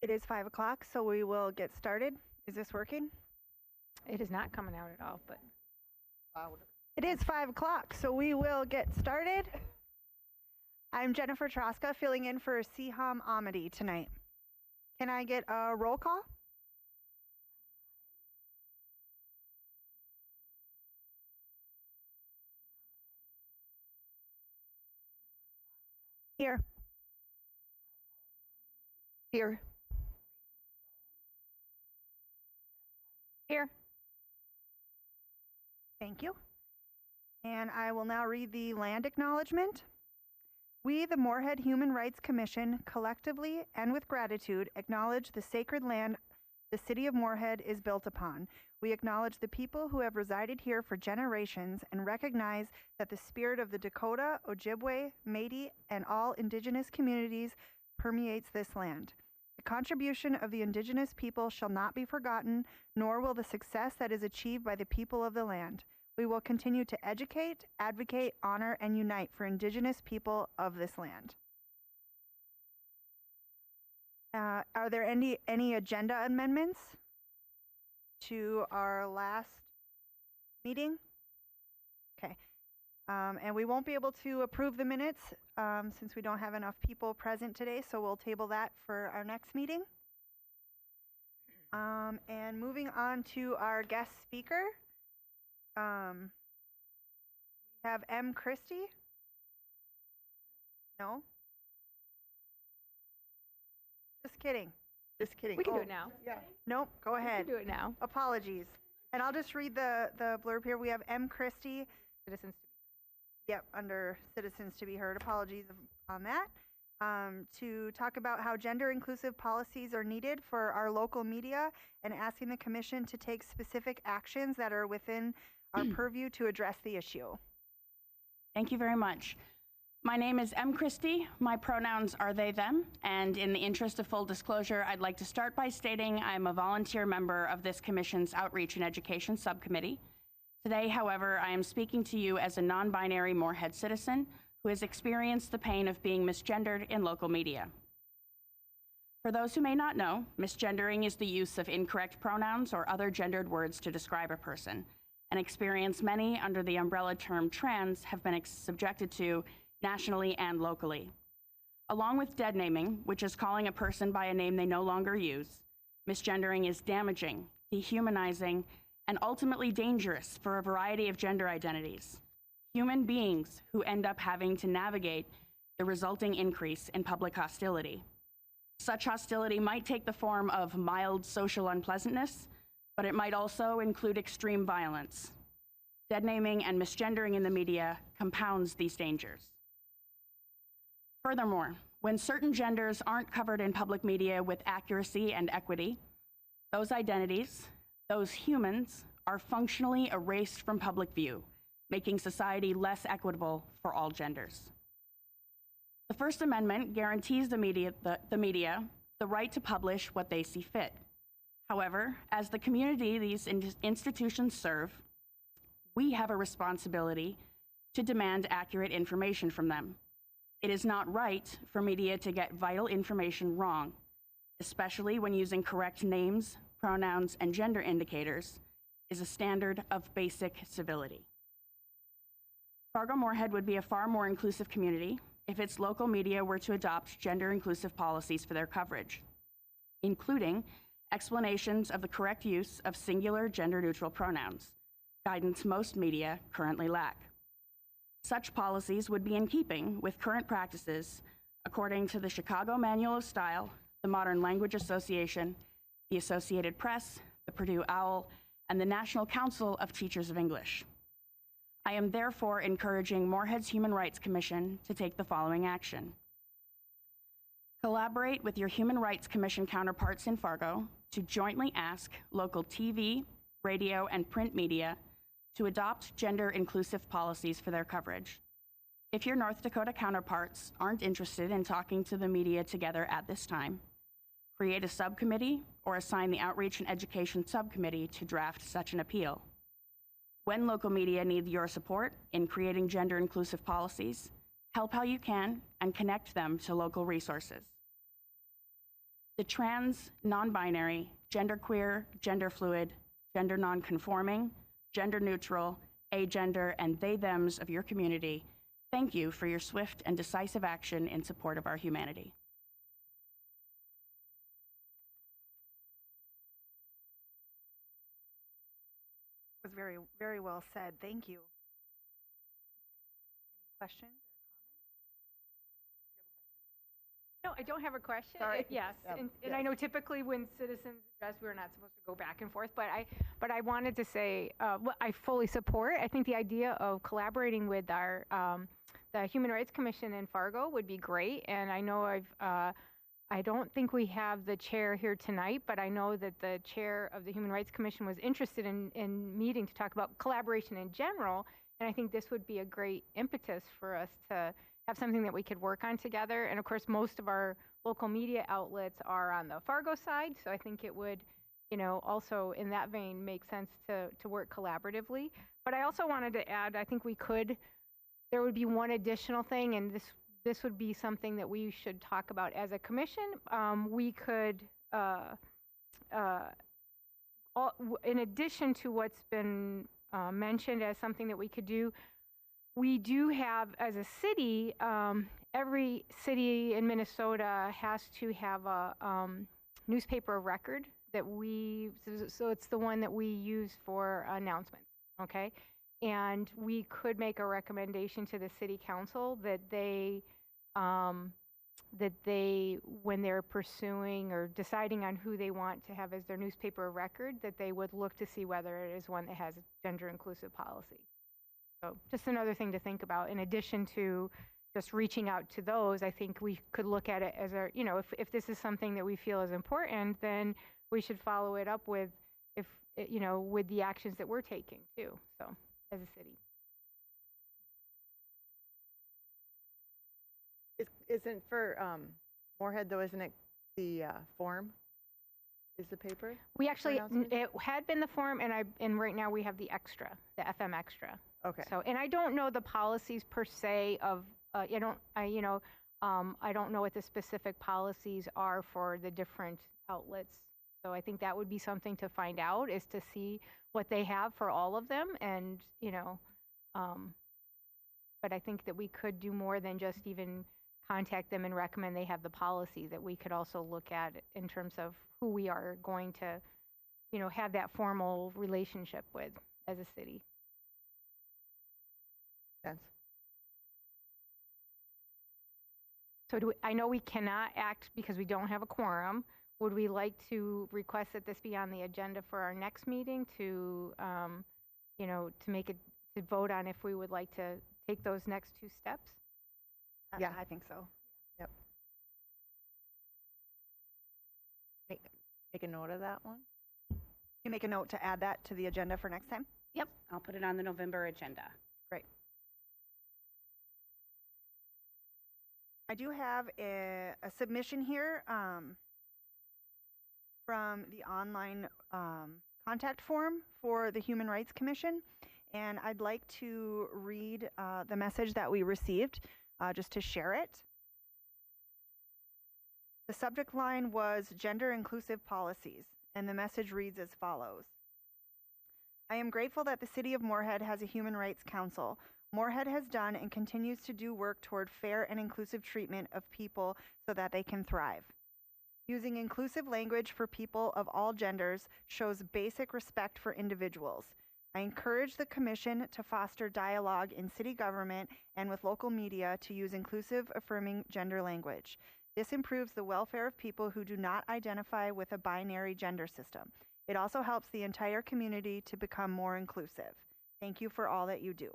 It is 5 o'clock, so we will get started. Is this working? It is not coming out at all, but It is 5 o'clock, so we will get started. I'm Jennifer Troska, filling in for Siham Amadi tonight. Can I get a roll call? Here. Here. here. Thank you. And I will now read the land acknowledgement. We, the Moorhead Human Rights Commission, collectively and with gratitude acknowledge the sacred land the city of Moorhead is built upon. We acknowledge the people who have resided here for generations and recognize that the spirit of the Dakota, Ojibwe, Métis, and all indigenous communities permeates this land. The contribution of the indigenous people shall not be forgotten, nor will the success that is achieved by the people of the land. We will continue to educate, advocate, honor, and unite for indigenous people of this land. Are there any agenda amendments to our last meeting? Okay. And we won't be able to approve the minutes since we don't have enough people present today, so we'll table that for our next meeting. And moving on to our guest speaker, we have M. Christie. No? Just kidding. Just kidding. We can do it now. Yeah. Nope. Go We ahead. can do it now. Apologies. And I'll just read the blurb here. We have M. Christie. Citizens. Yep, under Citizens to be Heard. Apologies on that. To talk about how gender inclusive policies are needed for our local media and asking the commission to take specific actions that are within our purview to address the issue. Thank you very much. My name is M. Christie. My pronouns are they, them. And in the interest of full disclosure, I'd like to start by stating I'm a volunteer member of this commission's Outreach and Education Subcommittee. Today, however, I am speaking to you as a non-binary Moorhead citizen who has experienced the pain of being misgendered in local media. For those who may not know, misgendering is the use of incorrect pronouns or other gendered words to describe a person, an experience many under the umbrella term trans have been subjected to nationally and locally. Along with dead naming, which is calling a person by a name they no longer use, misgendering is damaging, dehumanizing, and ultimately dangerous for a variety of gender identities. Human beings who end up having to navigate the resulting increase in public hostility. Such hostility might take the form of mild social unpleasantness, but it might also include extreme violence. Dead naming and misgendering in the media compounds these dangers. Furthermore, when certain genders aren't covered in public media with accuracy and equity, those identities, those humans, are functionally erased from public view, making society less equitable for all genders. The First Amendment guarantees the media the right to publish what they see fit. However, as the community these institutions serve, we have a responsibility to demand accurate information from them. It is not right for media to get vital information wrong, especially when using correct names, pronouns, and gender indicators is a standard of basic civility. Fargo-Moorhead would be a far more inclusive community if its local media were to adopt gender-inclusive policies for their coverage, including explanations of the correct use of singular gender-neutral pronouns, guidance most media currently lack. Such policies would be in keeping with current practices according to the Chicago Manual of Style, the Modern Language Association, the Associated Press, the Purdue Owl, and the National Council of Teachers of English. I am therefore encouraging Moorhead's Human Rights Commission to take the following action. Collaborate with your Human Rights Commission counterparts in Fargo to jointly ask local TV, radio, and print media to adopt gender-inclusive policies for their coverage. If your North Dakota counterparts aren't interested in talking to the media together at this time, create a subcommittee or assign the Outreach and Education Subcommittee to draft such an appeal. When local media need your support in creating gender-inclusive policies, help how you can and connect them to local resources. The trans, non-binary, genderqueer, gender fluid, gender non-conforming, gender neutral, agender, and they-thems of your community, thank you for your swift and decisive action in support of our humanity. It was very, very well said. Thank you. Any questions? No, I don't have a question. Sorry. Yes, Yep. and I know typically when citizens address, we're not supposed to go back and forth, but I wanted to say what I fully support. I think the idea of collaborating with our the Human Rights Commission in Fargo would be great. And I know I don't think we have the chair here tonight, but I know that the chair of the Human Rights Commission was interested in meeting to talk about collaboration in general. And I think this would be a great impetus for us to have something that we could work on together. And of course, most of our local media outlets are on the Fargo side, so I think it would, also in that vein make sense to work collaboratively. But I also wanted to add, I think there would be one additional thing, and this would be something that we should talk about as a commission. We could, in addition to what's been mentioned as something that we could do, we do have, as a city, every city in Minnesota has to have a newspaper of record that so it's the one that we use for announcements, okay? And we could make a recommendation to the city council that they, when they're pursuing or deciding on who they want to have as their newspaper of record, that they would look to see whether it is one that has gender inclusive policy. So just another thing to think about. In addition to just reaching out to those, I think we could look at it as if this is something that we feel is important, then we should follow it up with, with the actions that we're taking too. So as a city. Isn't for Moorhead though? Isn't it the form? Is the paper? We actually it had been the form, and right now we have the extra, the FM extra. Okay. So, and I don't know the policies per se of I don't know what the specific policies are for the different outlets. So I think that would be something to find out, is to see what they have for all of them, and but I think that we could do more than just even contact them and recommend they have the policy, that we could also look at in terms of who we are going to, have that formal relationship with as a city. Sense. So I know we cannot act because we don't have a quorum. Would we like to request that this be on the agenda for our next meeting to, to vote on if we would like to take those next two steps? Yeah, I think so. Yep. Make a note of that one. You make a note to add that to the agenda for next time? Yep, I'll put it on the November agenda. Great. I do have a submission here from the online contact form for the Human Rights Commission, and I'd like to read the message that we received just to share it. The subject line was gender inclusive policies, and the message reads as follows. I am grateful that the City of Moorhead has a Human Rights Council. Moorhead has done and continues to do work toward fair and inclusive treatment of people so that they can thrive. Using inclusive language for people of all genders shows basic respect for individuals. I encourage the Commission to foster dialogue in city government and with local media to use inclusive, affirming gender language. This improves the welfare of people who do not identify with a binary gender system. It also helps the entire community to become more inclusive. Thank you for all that you do.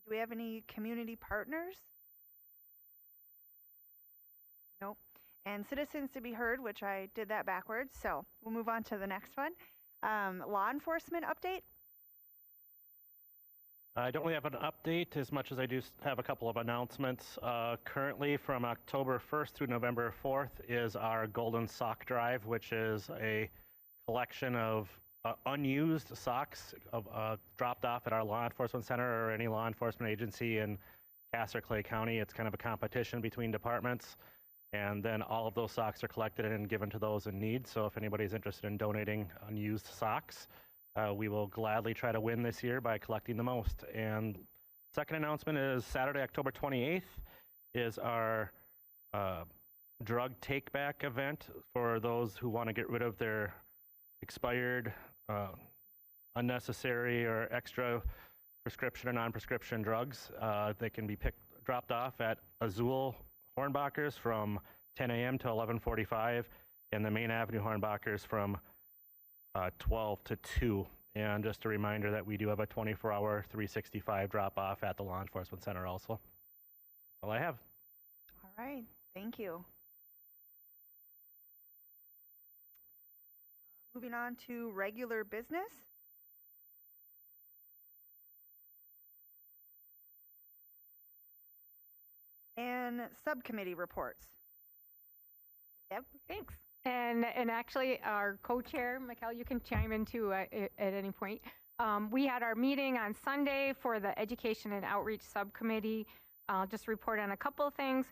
Do we have any community partners? Nope. And citizens to be heard, which I did that backwards, so we'll move on to the next one. Law enforcement update. I don't really have an update as much as I do have a couple of announcements. Currently, from October 1st through November 4th is our Golden Sock Drive, which is a collection of unused socks dropped off at our law enforcement center or any law enforcement agency in Cass or Clay County. It's kind of a competition between departments. And then all of those socks are collected and given to those in need. So if anybody's interested in donating unused socks, we will gladly try to win this year by collecting the most. And second announcement is Saturday, October 28th is our drug take-back event for those who want to get rid of their expired, unnecessary, or extra prescription or non-prescription drugs. They can be dropped off at Azul Hornbachers from 10 a.m. to 11:45, and the main Avenue Hornbachers from 12 to 2. And just a reminder that we do have a 24-hour, 365 drop-off at the law enforcement center also. That's all I have. All right, thank you. Moving on to regular business. And subcommittee reports. Yep, thanks. And actually, our co-chair, Mikkel, you can chime in too at any point. We had our meeting on Sunday for the Education and Outreach Subcommittee. I'll just report on a couple of things.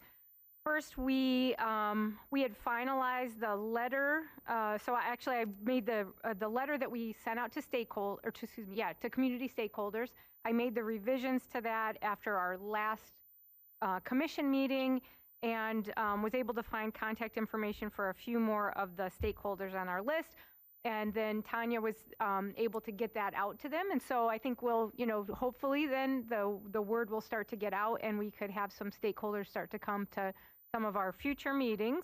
First, we had finalized the letter. So I made the letter that we sent out to to community stakeholders. I made the revisions to that after our last commission meeting, and was able to find contact information for a few more of the stakeholders on our list. And then Tanya was able to get that out to them. And so I think we'll, hopefully then the word will start to get out, and we could have some stakeholders start to come to some of our future meetings.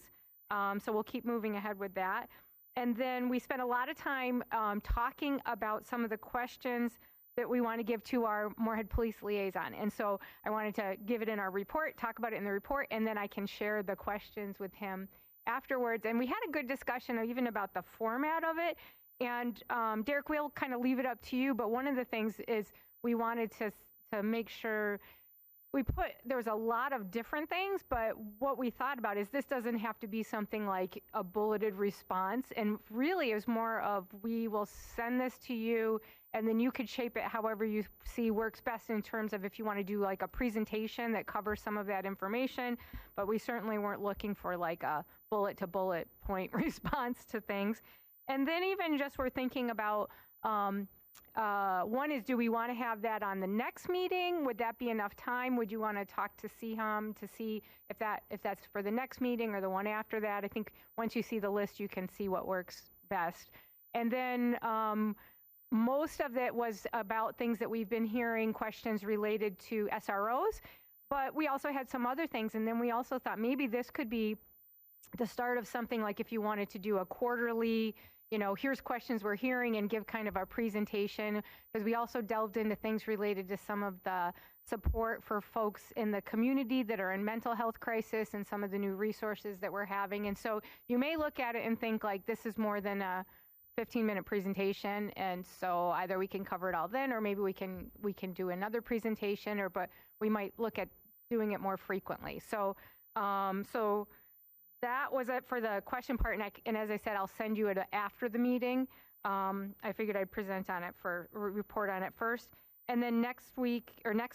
So we'll keep moving ahead with that. And then we spent a lot of time talking about some of the questions that we want to give to our Moorhead Police Liaison. And so I wanted to give it in our report, talk about it in the report, and then I can share the questions with him afterwards. And we had a good discussion even about the format of it. And Derek, we'll kind of leave it up to you, but one of the things is we wanted to make sure there was a lot of different things, but what we thought about is this doesn't have to be something like a bulleted response. And really it was more of, we will send this to you, and then you could shape it however you see works best in terms of if you want to do like a presentation that covers some of that information. But we certainly weren't looking for like a bullet to bullet point response to things. And then even just we're thinking about, one is, do we want to have that on the next meeting? Would that be enough time? Would you want to talk to CHUM to see if that's for the next meeting or the one after that? I think once you see the list, you can see what works best. And then most of it was about things that we've been hearing, questions related to SROs, but we also had some other things. And then we also thought maybe this could be the start of something like if you wanted to do a quarterly, here's questions we're hearing, and give kind of a presentation, because we also delved into things related to some of the support for folks in the community that are in mental health crisis and some of the new resources that we're having. And so you may look at it and think like this is more than a 15-minute presentation, and so either we can cover it all then, or maybe we can do another presentation, but we might look at doing it more frequently. So that was it for the question part, and as I said, I'll send you it after the meeting. I figured I'd report on it first. And then next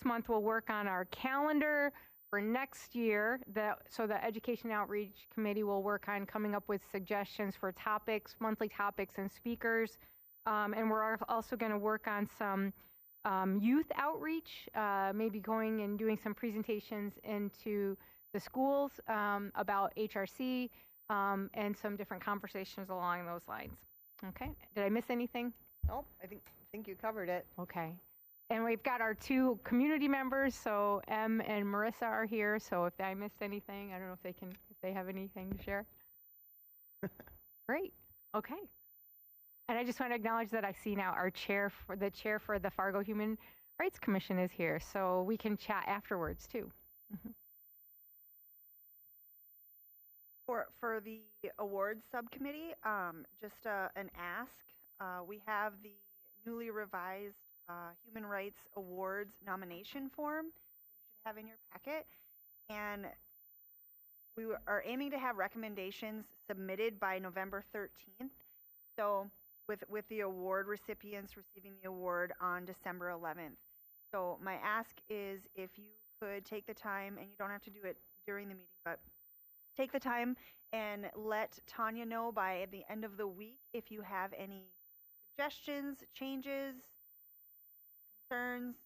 month, we'll work on our calendar for next year. So the Education Outreach Committee will work on coming up with suggestions for topics, monthly topics and speakers. And we're also going to work on some youth outreach, maybe going and doing some presentations into the schools about HRC, and some different conversations along those lines. Okay, did I miss anything? Nope, I think you covered it. Okay, and we've got our two community members, so Em and Marissa are here, so if I missed anything, I don't know if they have anything to share. Great, okay. And I just want to acknowledge that I see now the chair for the Fargo Human Rights Commission is here, so we can chat afterwards too. Mm-hmm. For the awards subcommittee, just an ask. We have the newly revised Human Rights Awards nomination form you should have in your packet. And we are aiming to have recommendations submitted by November 13th. So with the award recipients receiving the award on December 11th. So my ask is if you could take the time, and you don't have to do it during the meeting, but take the time and let Tanya know by the end of the week if you have any suggestions, changes, concerns,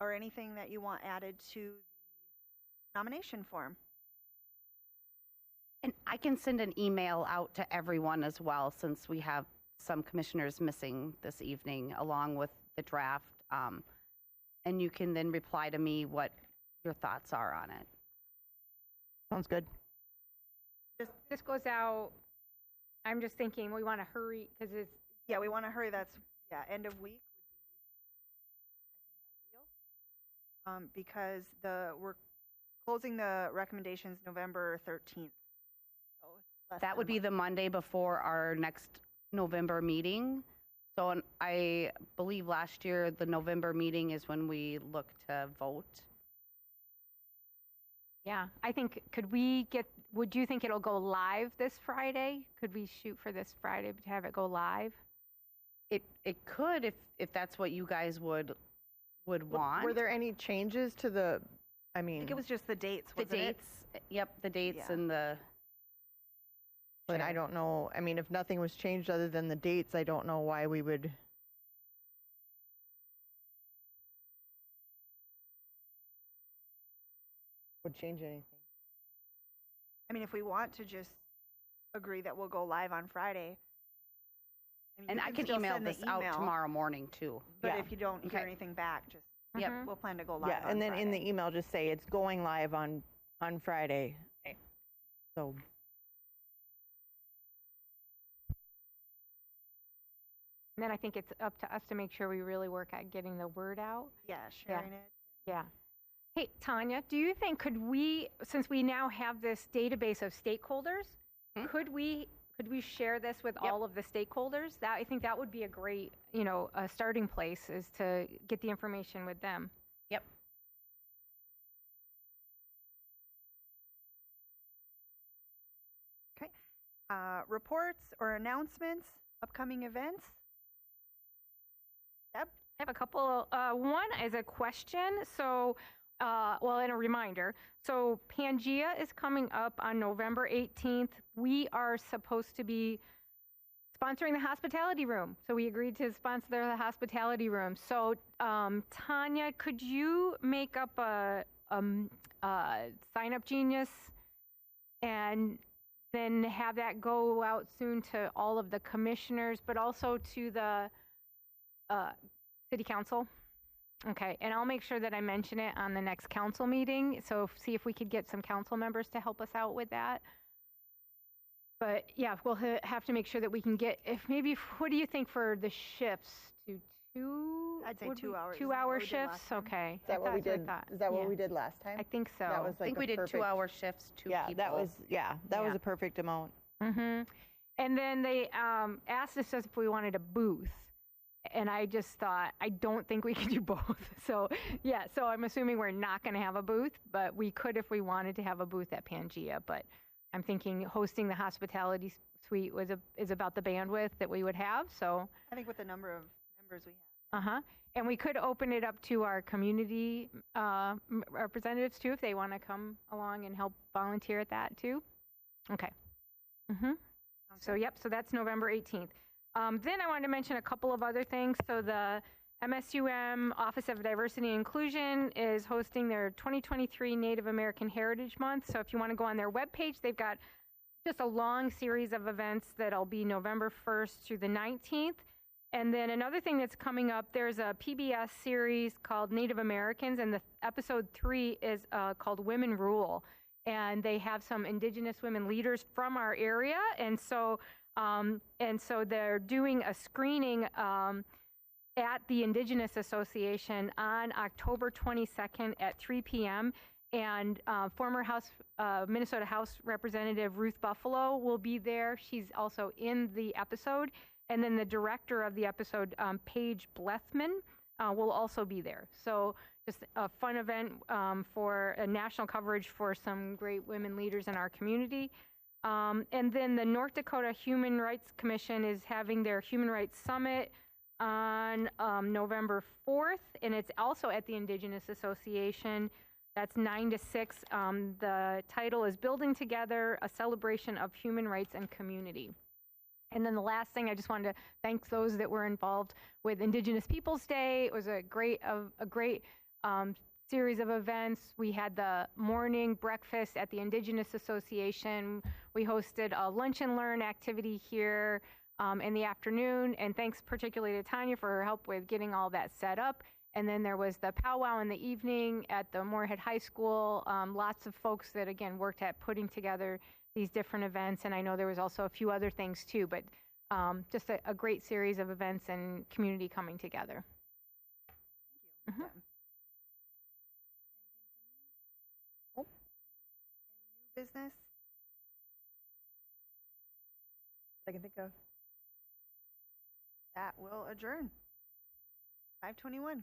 or anything that you want added to the nomination form. And I can send an email out to everyone as well, since we have some commissioners missing this evening, along with the draft. And you can then reply to me what your thoughts are on it. Sounds good. This goes out, I'm just thinking we want to hurry because it's, Yeah, we want to hurry. That's, yeah, end of week would be, I think, ideal. Because we're closing the recommendations November 13th. So less That than would a be month. the Monday before our next November meeting. So I believe last year, the November meeting is when we look to vote. yeah, I think, would you think it'll go live this Friday? Could we shoot for this Friday to have it go live? It could, if that's what you guys would want. Were there any changes to the, I I mean, think it was just the dates, The wasn't it? dates, yep, the dates Yeah. and the. but I don't know, I mean, if nothing was changed other than the dates, I don't know why we would. Would change anything. I mean, if we want to just agree that we'll go live on Friday. I mean, And you I can still email send the this out email, tomorrow morning too. But Yeah. if you don't hear Okay. anything back, just Yep. Mhm. we'll plan to go live Yeah, on and then in the Friday. email, just say it's going live on Friday. Okay. So, And then I think it's up to us to make sure we really work at getting the word out. Yeah, sharing it. Yeah. Hey, Tanya, do you think since we now have this database of stakeholders, Hmm? could we share this with Yep. all of the stakeholders? I think that would be a great, a starting place is to get the information with them. Yep. Okay. Reports or announcements, upcoming events. Deb? I have a couple. One is a question. So, and a reminder. So, Pangea is coming up on November 18th. We are supposed to be sponsoring the hospitality room. So, we agreed to sponsor the hospitality room. So, Tanya, could you make up a sign up genius and then have that go out soon to all of the commissioners, but also to the City Council? Okay, and I'll make sure that I mention it on the next council meeting. So see if we could get some council members to help us out with that. But yeah, we'll have to make sure that we can get, what do you think for the shifts? I'd say would 2 we- hours. 2 Isn't that hour what we did last shifts? time? Okay. is that what we that's I did? thought. Is that what Yeah, we did last time? I think so. That was I like think we a did perfect, 2 hour shifts, two Yeah, people. that was Yeah. a perfect amount. Mm-hmm. And then they asked us if we wanted a booth. And I just thought, I don't think we can do both. So, yeah, so I'm assuming we're not going to have a booth, but we could if we wanted to have a booth at Pangea. But I'm thinking hosting the hospitality suite is about the bandwidth that we would have. So, I think with the number of members we have. uh-huh. And we could open it up to our community representatives too, if they want to come along and help volunteer at that too. Okay. Mm-hmm. So, yep, so that's November 18th. Then I wanted to mention a couple of other things. So the MSUM Office of Diversity and Inclusion is hosting their 2023 Native American Heritage Month. So if you want to go on their webpage, they've got just a long series of events that'll be November 1st through the 19th. And then another thing that's coming up, there's a PBS series called Native Americans, and the episode 3 is called Women Rule. And they have some Indigenous women leaders from our area, and so they're doing a screening at the Indigenous Association on October 22nd at 3 p.m. And former Minnesota House Representative Ruth Buffalo will be there. She's also in the episode. And then the director of the episode, Paige Blethman, will also be there. So just a fun event for a national coverage for some great women leaders in our community. And then the North Dakota Human Rights Commission is having their Human Rights Summit on November 4th, and it's also at the Indigenous Association. That's 9 to 6. The title is Building Together, a Celebration of Human Rights and Community. And then the last thing, I just wanted to thank those that were involved with Indigenous Peoples Day. It was a great series of events. We had the morning breakfast at the Indigenous Association. We hosted a lunch and learn activity here in the afternoon. And thanks particularly to Tanya for her help with getting all that set up. And then there was the powwow in the evening at the Moorhead High School. Lots of folks that, again, worked at putting together these different events. And I know there was also a few other things too, but just a great series of events and community coming together. Thank you. New business? I can think of. That will adjourn. 5:21.